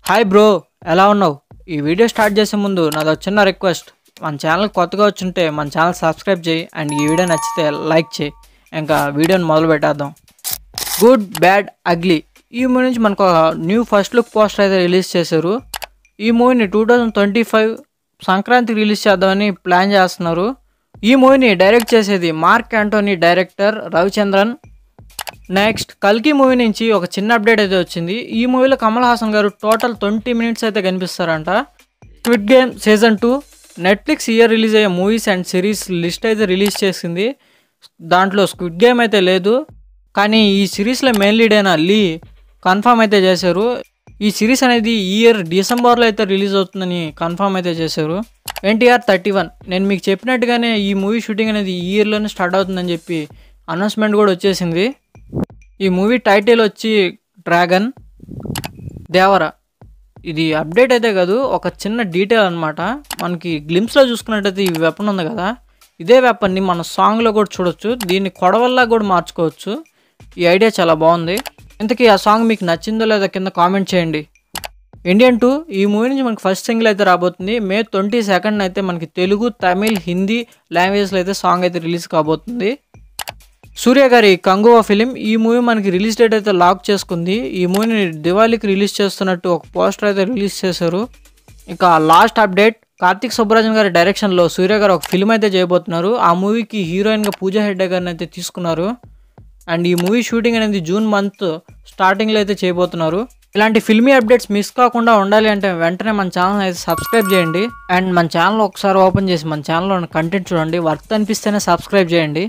Hi bro, ఎలా ఉన్నావు? ఈ వీడియో స్టార్ట్ చేసే ముందు నాది ఒక చిన్న రిక్వెస్ట్. మన ఛానల్ కొత్తగా వచ్చుంటే మన ఛానల్ సబ్స్క్రైబ్ చేయి అండ్ ఈ వీడియో నచ్చితే లైక్ చేయి. ఇంకా వీడియోని మొదలు పెట్టేద్దాం. గుడ్ బ్యాడ్ అగ్లీ ఈ మూవీ నుంచి మనకు ఒక న్యూ ఫస్ట్ లుక్ పోస్టర్ అయితే రిలీజ్ చేశారు. ఈ మూవీని 2025 సంక్రాంతికి రిలీజ్ చేద్దామని ప్లాన్ చేస్తున్నారు. ఈ మూవీని డైరెక్ట్ చేసేది mark Anthony director Ravichandran. Next కల్కి మూవీ నుంచి ఒక చిన్న అప్డేట్ అయితే వచ్చింది. ఈ మూవీలో కమల్ హాసన్ గారు టోటల్ 20 మినిట్స్ అయితే కనిపిస్తారంట. Squid game season 2 Netflix year release అయ్యే మూవీస్ అండ్ సిరీస్ లిస్ట్ అయితే రిలీజ్ చేసింది. దాంట్లో స్క్విడ్ గేమ్ అయితే లేదు, కానీ ఈ సిరీస్లో మెయిన్ లీడ్ అయిన లీ కన్ఫర్మ్ అయితే చేశారు. ఈ సిరీస్ అనేది ఈ ఇయర్ డిసెంబర్లో అయితే రిలీజ్ అవుతుందని కన్ఫర్మ్ అయితే చేశారు. NTR 31 నేను మీకు చెప్పినట్టుగానే ఈ మూవీ షూటింగ్ అనేది ఈ ఇయర్లోనే స్టార్ట్ అవుతుందని చెప్పి అనౌన్స్మెంట్ కూడా వచ్చేసింది. ఈ మూవీ టైటిల్ వచ్చి డ్రాగన్ దేవరా. ఇది అప్డేట్ అయితే కాదు, ఒక చిన్న డీటెయిల్ అనమాట. మనకి గ్లిమ్స్లో చూసుకున్నట్టయితే ఈ వెపన్ ఉంది కదా, ఇదే వెపన్ని మన సాంగ్లో కూడా చూడొచ్చు. దీన్ని కొడవల్లా కూడా మార్చుకోవచ్చు. ఈ ఐడియా చాలా బాగుంది. ఇంతకీ ఆ సాంగ్ మీకు నచ్చిందో లేదో కింద కామెంట్ చేయండి. ఇండియన్ 2 ఈ మూవీ నుంచి మనకి ఫస్ట్ సింగిల్ అయితే రాబోతుంది. May 22 అయితే మనకి తెలుగు, తమిళ్, హిందీ లాంగ్వేజ్లో అయితే సాంగ్ అయితే రిలీజ్ కాబోతుంది. సూర్య గారి కంగువా ఫిలిం ఈ మూవీ మనకి రిలీజ్ డేట్ అయితే లాక్ చేసుకుంది. ఈ మూవీని దివాళీకి రిలీజ్ చేస్తున్నట్టు ఒక పోస్టర్ అయితే రిలీజ్ చేశారు. ఇంకా లాస్ట్ అప్డేట్, కార్తిక్ సుబ్బరాజన్ గారి డైరెక్షన్లో సూర్య గారు ఒక ఫిల్మ్ అయితే చేయబోతున్నారు. ఆ మూవీకి హీరోయిన్గా పూజా హెగ్డే గారిని అయితే తీసుకున్నారు. అండ్ ఈ మూవీ షూటింగ్ అనేది జూన్ మంత్ స్టార్టింగ్లో అయితే చేయబోతున్నారు. ఇలాంటి ఫిల్మీ అప్డేట్స్ మిస్ కాకుండా ఉండాలి అంటే వెంటనే మన ఛానల్ అయితే సబ్స్క్రైబ్ చేయండి. అండ్ మన ఛానల్ ఒకసారి ఓపెన్ చేసి మన ఛానల్లో ఉన్న కంటెంట్ చూడండి. వర్త్ అనిపిస్తేనే సబ్స్క్రైబ్ చేయండి.